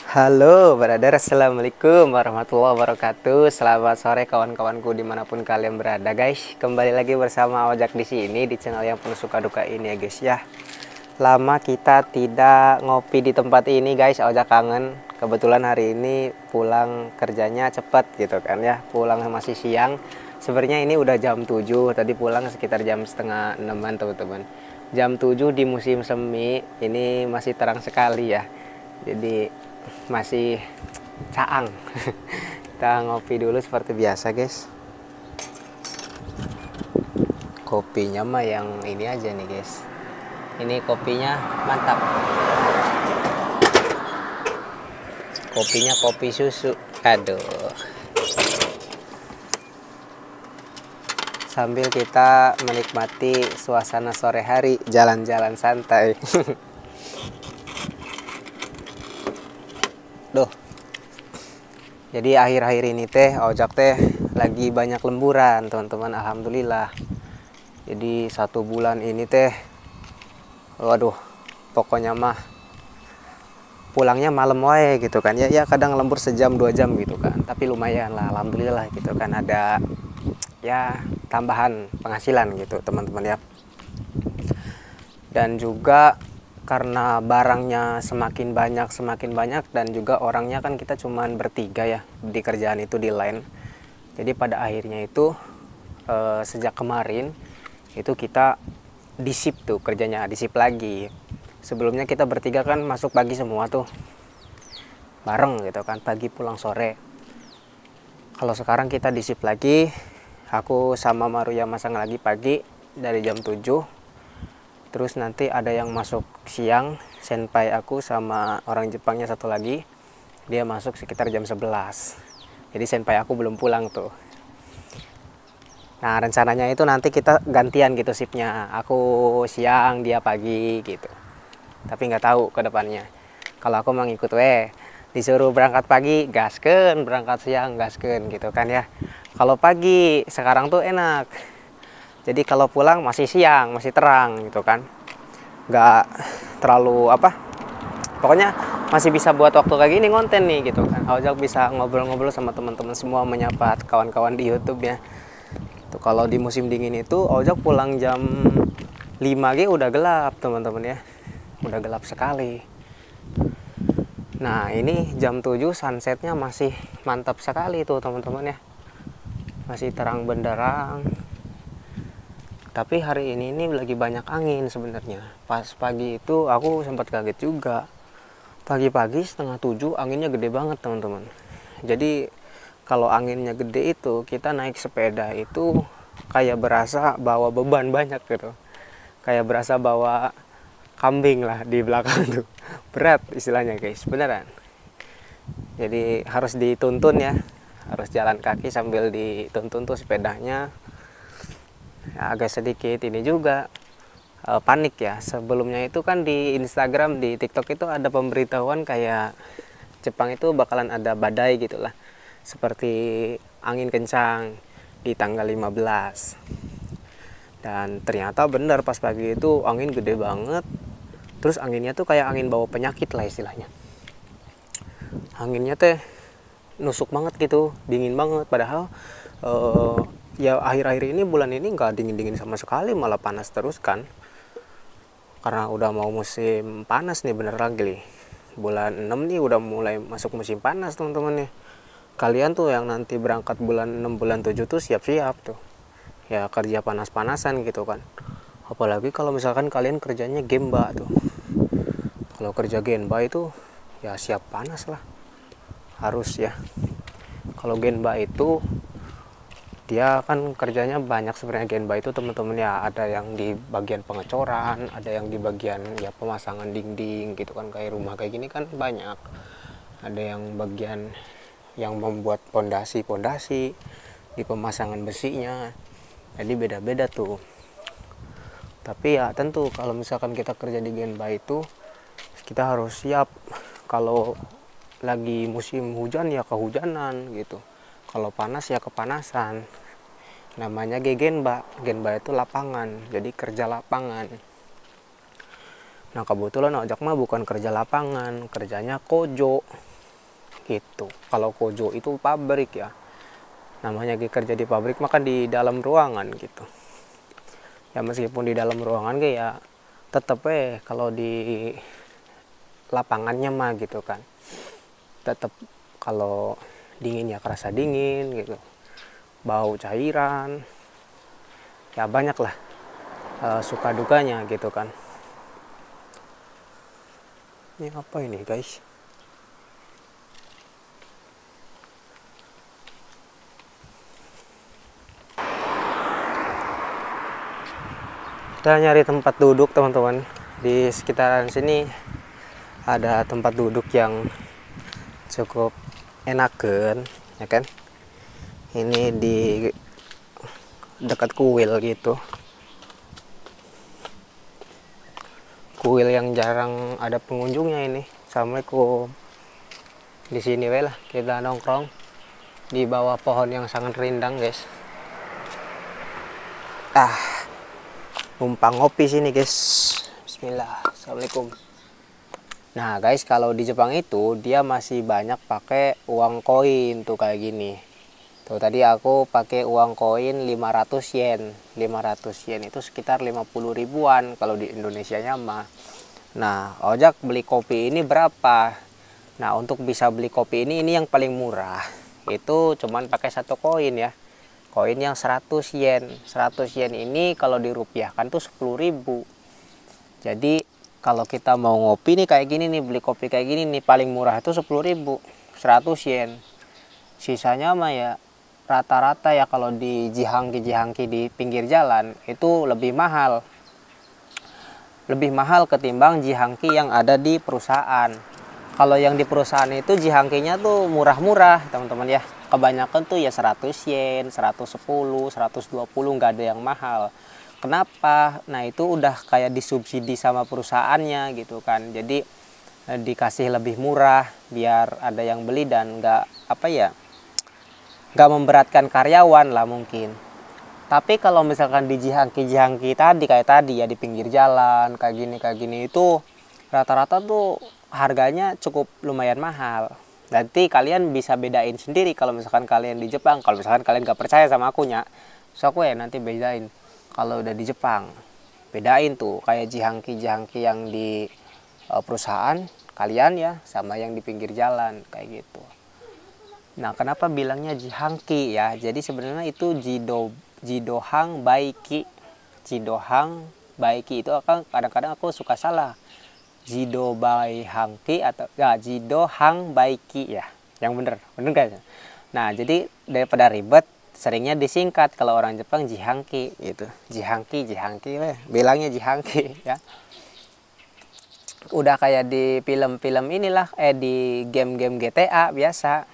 Halo, brother. Assalamualaikum warahmatullahi wabarakatuh. Selamat sore kawan-kawanku dimanapun kalian berada, guys. Kembali lagi bersama Ojak di sini di channel yang penuh suka duka ini ya, guys ya. Lama kita tidak ngopi di tempat ini, guys. Ojak kangen. Kebetulan hari ini pulang kerjanya cepat gitu kan ya. Pulang masih siang. Sebenarnya ini udah jam 7. Tadi pulang sekitar jam setengah 6-an, teman-teman. Jam 7 di musim semi ini masih terang sekali ya. Jadi masih caang. Kita ngopi dulu seperti biasa, guys. Kopinya mah yang ini aja nih, guys. Ini kopinya mantap. Kopinya kopi susu. Aduh. Sambil kita menikmati suasana sore hari, jalan-jalan santai. Duh. Jadi akhir-akhir ini Ojak lagi banyak lemburan, teman-teman. Alhamdulillah. Jadi 1 bulan ini waduh, pokoknya mah pulangnya malam wae gitu kan. Ya kadang lembur sejam 2 jam gitu kan. Tapi lumayan lah, alhamdulillah gitu kan, ada ya tambahan penghasilan gitu, teman-teman ya. Dan juga karena barangnya semakin banyak dan juga orangnya kan kita cuman bertiga ya di kerjaan itu di line. Jadi pada akhirnya itu sejak kemarin itu kita disip tuh kerjanya, disip lagi. Sebelumnya kita bertiga kan masuk pagi semua tuh bareng gitu kan, pagi pulang sore. Kalau sekarang kita disip lagi, aku sama Maruya masang lagi pagi dari jam 7. Terus nanti ada yang masuk siang, senpai aku sama orang Jepangnya satu lagi, dia masuk sekitar jam 11. Jadi senpai aku belum pulang tuh. Nah rencananya itu nanti kita gantian gitu shiftnya, aku siang dia pagi gitu. Tapi nggak tahu ke depannya. Kalau aku mau ngikut disuruh berangkat pagi gasken, berangkat siang gasken gitu kan ya. Kalau pagi sekarang tuh enak. Jadi kalau pulang masih siang, masih terang gitu kan. Nggak terlalu pokoknya masih bisa buat waktu kayak gini konten nih gitu kan. Ojak bisa ngobrol-ngobrol sama teman-teman semua, menyapa kawan-kawan di YouTube ya. Tuh kalau di musim dingin itu Ojak pulang jam 5 udah gelap, teman-teman ya. Udah gelap sekali. Nah, ini jam 7 sunsetnya masih mantap sekali tuh, teman-teman ya. Masih terang benderang. Tapi hari ini lagi banyak angin sebenarnya. Pas pagi itu aku sempat kaget juga. Pagi-pagi setengah 7 anginnya gede banget, teman-teman. Jadi kalau anginnya gede itu kita naik sepeda itu kayak berasa bawa beban banyak gitu. Kayak berasa bawa kambing lah di belakang tuh. Berat istilahnya, guys, beneran. Jadi harus dituntun ya. Harus jalan kaki sambil dituntun tuh sepedanya. Ya, agak sedikit ini juga panik ya. Sebelumnya itu kan di Instagram, di TikTok itu ada pemberitahuan kayak Jepang itu bakalan ada badai gitulah, seperti angin kencang di tanggal 15. Dan ternyata benar, pas pagi itu angin gede banget. Terus anginnya tuh kayak angin bawa penyakit lah istilahnya. Anginnya nusuk banget gitu, dingin banget. Padahal ya akhir-akhir ini, bulan ini nggak dingin-dingin sama sekali, malah panas terus kan. Karena udah mau musim panas nih, bener lagi nih. Bulan 6 nih udah mulai masuk musim panas, teman-teman nih. Kalian tuh yang nanti berangkat bulan 6, bulan 7 tuh siap-siap tuh. Ya kerja panas-panasan gitu kan. Apalagi kalau misalkan kalian kerjanya gemba tuh. Kalau kerja genba itu ya siap panas lah. Harus ya. Kalau genba itu dia kan kerjanya banyak sebenarnya. Genba itu teman-teman ya, ada yang di bagian pengecoran, ada yang di bagian ya pemasangan dinding gitu kan, kayak rumah kayak gini kan banyak. Ada yang bagian yang membuat pondasi di pemasangan besinya. Jadi beda-beda tuh. Tapi ya tentu kalau misalkan kita kerja di genba itu kita harus siap. Kalau lagi musim hujan ya kehujanan gitu. Kalau panas ya kepanasan. Namanya genba. Genba itu lapangan, jadi kerja lapangan. Nah kebetulan Ojak mah bukan kerja lapangan, kerjanya kojo. Itu kalau kojo itu pabrik ya, namanya kerja di pabrik makan di dalam ruangan gitu ya. Meskipun di dalam ruangan ya tetep kalau di lapangannya mah gitu kan, tetap kalau dingin ya kerasa dingin gitu, bau cairan ya, banyak lah suka dukanya gitu kan. Ini apa ini guys? Kita nyari tempat duduk teman-teman. Di sekitaran sini ada tempat duduk yang cukup enakan ya kan. Ini di dekat kuil gitu, kuil yang jarang ada pengunjungnya ini. Assalamualaikum. Di sini lah kita nongkrong di bawah pohon yang sangat rindang guys. Numpang ngopi sini guys. Bismillah. Assalamualaikum. Nah guys, kalau di Jepang itu dia masih banyak pakai uang koin tuh kayak gini. Tuh tadi aku pakai uang koin 500 yen. 500 yen itu sekitar 50 ribuan kalau di Indonesianya mah. Nah, ojak beli kopi ini berapa? Nah, untuk bisa beli kopi ini yang paling murah. Itu cuman pakai satu koin ya. Koin yang 100 yen. 100 yen ini kalau dirupiahkan tuh 10 ribu. Jadi kalau kita mau ngopi nih kayak gini nih, beli kopi kayak gini nih, paling murah itu 10 ribu. 100 yen. Sisanya mah ya rata-rata ya kalau di jihangki di pinggir jalan itu lebih mahal. Lebih mahal ketimbang jihangki yang ada di perusahaan. Kalau yang di perusahaan itu jihangkinya tuh murah-murah teman-teman ya. Kebanyakan tuh ya 100 yen, 110, 120, nggak ada yang mahal. Kenapa? Nah itu udah kayak disubsidi sama perusahaannya gitu kan. Jadi dikasih lebih murah biar ada yang beli dan nggak memberatkan karyawan lah mungkin. Tapi kalau misalkan di jihangki tadi kayak tadi ya di pinggir jalan kayak gini itu rata-rata tuh harganya cukup lumayan mahal. Nanti kalian bisa bedain sendiri kalau misalkan kalian di Jepang. Kalau misalkan kalian nggak percaya sama akunya, so aku ya nanti bedain. Kalau udah di Jepang, bedain tuh kayak jihangki yang di perusahaan kalian ya sama yang di pinggir jalan kayak gitu. Nah, kenapa bilangnya jihangki ya? Jadi sebenarnya itu jidohang baiki. Jidohang baiki itu kadang-kadang aku suka salah. Jido baihangki atau ya jidohang baiki ya. Yang bener guys. Nah, jadi daripada ribet, seringnya disingkat kalau orang Jepang jihangki gitu. Jihangki bilangnya jihangki ya. Udah kayak di film-film inilah di game-game GTA biasa.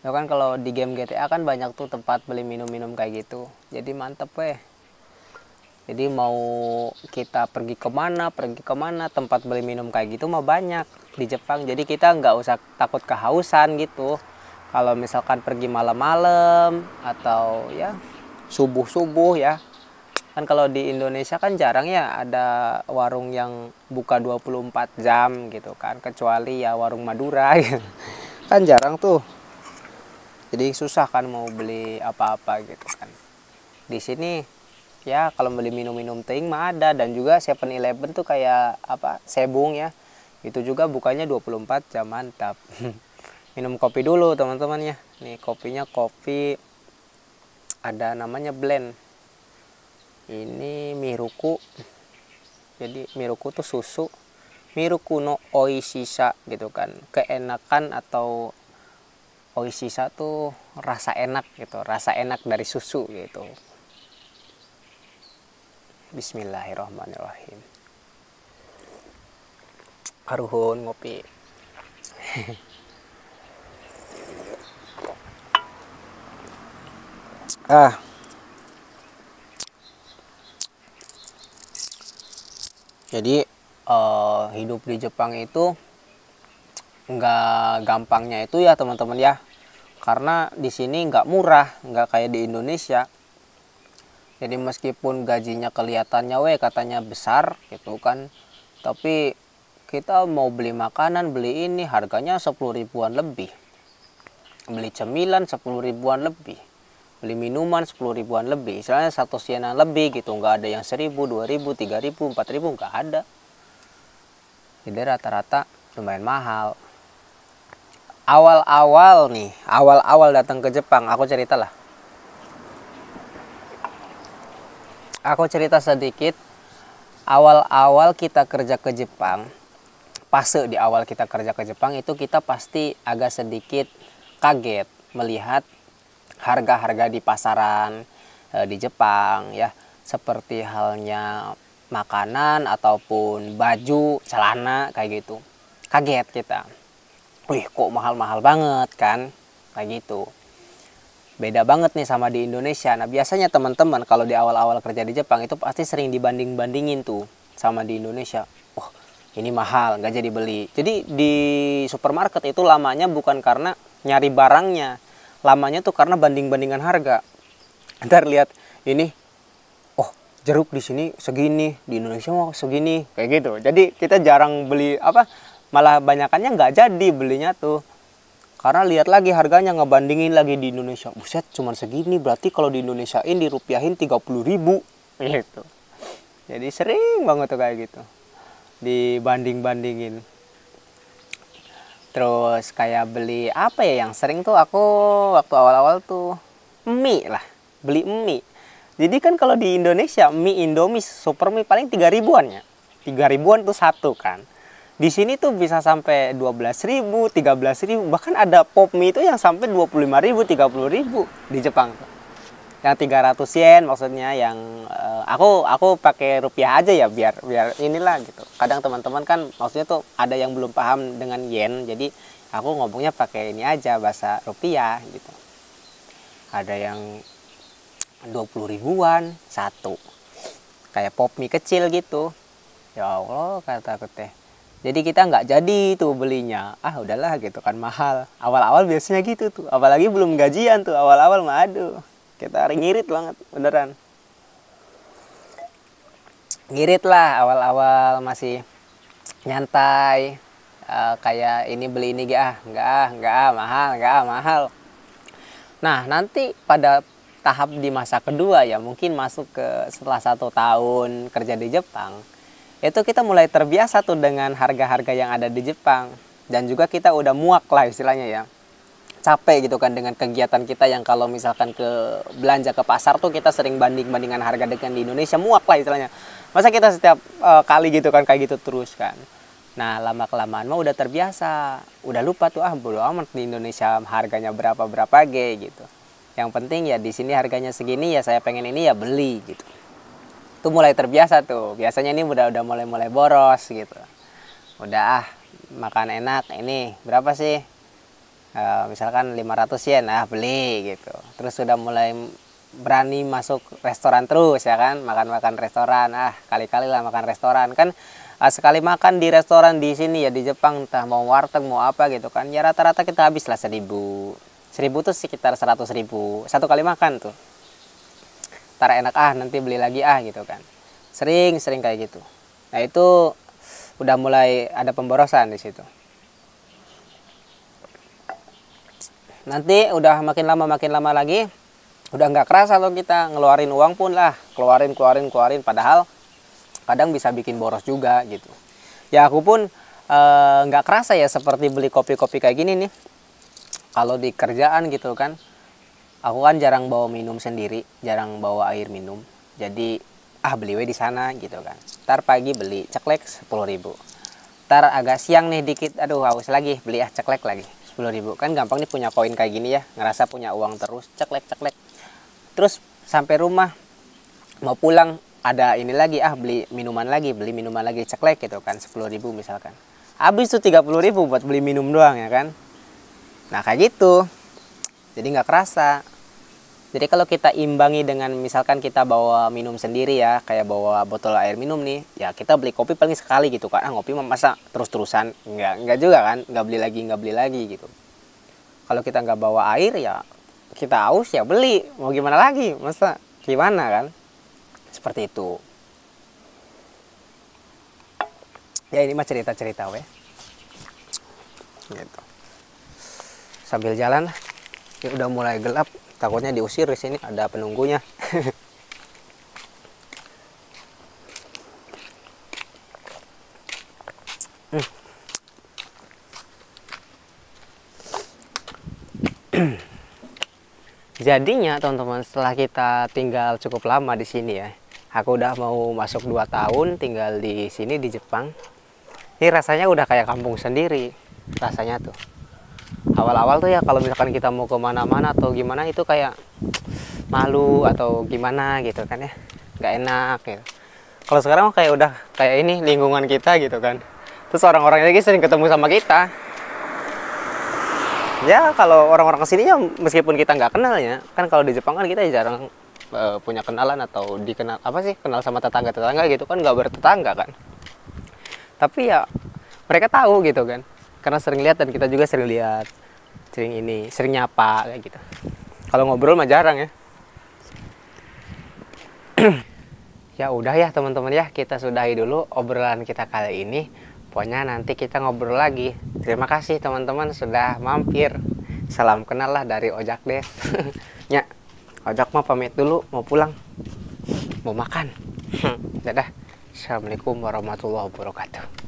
Ya kan kalau di game GTA kan banyak tuh tempat beli minum-minum kayak gitu. Jadi mantep Jadi mau kita pergi kemana tempat beli minum kayak gitu mah banyak di Jepang. Jadi kita nggak usah takut kehausan gitu. Kalau misalkan pergi malam-malam atau ya subuh-subuh ya. Kan kalau di Indonesia kan jarang ya ada warung yang buka 24 jam gitu kan. Kecuali ya warung Madura gitu. Kan jarang tuh. Jadi susah kan mau beli apa-apa gitu kan. Di sini ya kalau beli minum-minum ting mah ada, dan juga 7-Eleven tuh kayak Sebung ya. Itu juga bukanya 24 jam, mantap. Minum kopi dulu teman-teman ya. Nih kopinya kopi ada namanya blend. Ini miruku. Jadi miruku tuh susu. Miruku no oishisa gitu kan. Keenakan atau oishisa tuh rasa enak gitu, rasa enak dari susu gitu. Bismillahirrahmanirrahim. Haruhun ngopi. Jadi hidup di Jepang itu nggak gampangnya itu ya teman-teman ya. Karena di sini nggak murah, nggak kayak di Indonesia. Jadi meskipun gajinya kelihatannya katanya besar gitu kan, tapi kita mau beli makanan, beli ini harganya 10 ribuan lebih. beli cemilan 10 ribuan lebih, beli minuman 10 ribuan lebih, istilahnya 100 yenan lebih gitu, nggak ada yang 1000, 2000, 3000, 4000, nggak ada. Jadi rata-rata lumayan mahal. Awal-awal nih, awal-awal datang ke Jepang, aku cerita sedikit. Awal-awal kita kerja ke Jepang, fase di awal kita kerja ke Jepang itu kita pasti agak sedikit kaget melihat harga-harga di pasaran di Jepang ya, seperti halnya makanan ataupun baju, celana kayak gitu. Kaget kita. Wih, kok mahal-mahal banget kan? Kayak gitu. Beda banget nih sama di Indonesia. Nah, biasanya teman-teman kalau di awal-awal kerja di Jepang itu pasti sering dibanding-bandingin tuh sama di Indonesia. Oh, ini mahal, nggak jadi beli. Jadi di supermarket itu lamanya bukan karena nyari barangnya. Lamanya tuh karena banding-bandingan harga. Ntar lihat ini, oh jeruk di sini segini, di Indonesia mau segini, kayak gitu. Jadi kita jarang beli malah banyakannya nggak jadi belinya tuh. Karena lihat lagi harganya, ngebandingin lagi di Indonesia. Buset, cuman segini, berarti kalau di Indonesiain dirupiahin 30.000 gitu. Jadi sering banget tuh kayak gitu, dibanding-bandingin. Terus kayak beli apa ya yang sering tuh aku waktu awal-awal tuh mie lah, beli mie. Jadi kan kalau di Indonesia mie Indomie super mie paling 3 ribuan ya. 3 ribuan tuh satu kan. Di sini tuh bisa sampai 12.000, 13.000, bahkan ada pop mie itu yang sampai 25.000, 30.000 di Jepang. Yang 300 yen maksudnya, yang aku pakai rupiah aja ya biar inilah gitu. Kadang teman-teman kan maksudnya tuh ada yang belum paham dengan yen, jadi aku ngomongnya pakai ini aja bahasa rupiah gitu. Ada yang 20 ribuan satu, kayak pop mie kecil gitu. Ya Allah, kata aku teh. Jadi kita nggak jadi tuh belinya. Ah udahlah gitu kan, mahal. Awal-awal biasanya gitu tuh. Apalagi belum gajian tuh. Awal-awal mah aduh. Kita ngirit banget beneran. Ngirit lah awal-awal masih nyantai. Kayak ini beli ini nggak mahal. Nah nanti pada tahap di masa kedua ya, mungkin masuk ke setelah 1 tahun kerja di Jepang. Itu kita mulai terbiasa tuh dengan harga-harga yang ada di Jepang. Dan juga kita udah muak lah istilahnya ya. Capek gitu kan dengan kegiatan kita yang kalau misalkan ke belanja ke pasar tuh kita sering banding-bandingan harga dengan di Indonesia, muak lah istilahnya. Masa kita setiap kali gitu kan kayak gitu terus kan. Nah lama-kelamaan mah udah terbiasa. Udah lupa tuh bodo amat di Indonesia harganya berapa gitu. Yang penting ya di sini harganya segini ya, saya pengen ini ya beli gitu. Tuh mulai terbiasa tuh. Biasanya ini udah mulai boros gitu. Udah makan enak, ini berapa sih? Misalkan 500 yen, beli gitu. Terus sudah mulai berani masuk restoran terus ya kan, makan restoran. Kali-kali lah makan restoran kan. Sekali makan di restoran di sini ya di Jepang, entah mau warteg mau apa gitu kan, ya rata-rata kita habis lah 1000 tuh sekitar 100.000 satu kali makan tuh. Ntar enak nanti beli lagi gitu kan. Sering kayak gitu. Nah itu udah mulai ada pemborosan di situ. Nanti udah makin lama lagi, udah nggak kerasa loh kita ngeluarin uang pun lah, keluarin. Padahal kadang bisa bikin boros juga gitu. Ya aku pun nggak kerasa ya seperti beli kopi-kopi kayak gini nih. Kalau di kerjaan gitu kan, aku kan jarang bawa minum sendiri, jarang bawa air minum. Jadi beli di sana gitu kan. Ntar pagi beli ceklek 10.000. Ntar agak siang nih dikit, aduh haus lagi, beli ceklek lagi 10.000. Kan gampang nih punya koin kayak gini ya, ngerasa punya uang terus, ceklek. Terus sampai rumah mau pulang ada ini lagi, beli minuman lagi ceklek gitu kan, 10.000 misalkan. Habis tuh 30.000 buat beli minum doang ya kan. Nah kayak gitu. Jadi nggak kerasa. Jadi kalau kita imbangi dengan misalkan kita bawa minum sendiri ya, kayak bawa botol air minum nih, ya kita beli kopi paling sekali gitu kan. Ngopi masa terus-terusan? Nggak juga kan, nggak beli lagi gitu. Kalau kita nggak bawa air ya kita haus ya beli, mau gimana lagi, masa gimana kan? Seperti itu. Ya ini mah cerita-cerita weh. Gitu. Sambil jalan Ya udah mulai gelap, takutnya diusir. Di sini ada penunggunya. Jadinya teman-teman, setelah kita tinggal cukup lama di sini ya, aku udah mau masuk 2 tahun tinggal di sini di Jepang. Ini rasanya udah kayak kampung sendiri rasanya tuh. Awal-awal tuh ya kalau misalkan kita mau kemana-mana atau gimana itu kayak malu atau gimana gitu kan ya, nggak enak gitu. Kalau sekarang kayak udah kayak ini lingkungan kita gitu kan. Terus orang-orangnya lagi sering ketemu sama kita. Ya kalau orang-orang kesini ya meskipun kita nggak kenal ya, kan kalau di Jepang kan kita jarang punya kenalan atau dikenal apa sih, kenal sama tetangga-tetangga gitu kan, nggak bertetangga kan. Tapi ya mereka tahu gitu kan, karena sering lihat dan kita juga sering lihat, sering nyapa kayak gitu. Kalau ngobrol mah jarang ya. Ya udah ya teman-teman ya, kita sudahi dulu obrolan kita kali ini. Pokoknya nanti kita ngobrol lagi. Terima kasih teman-teman sudah mampir. Salam kenal lah dari Ojak Des. Ya, Ojak mah pamit dulu, mau pulang, mau makan. Dadah. Assalamualaikum warahmatullahi wabarakatuh.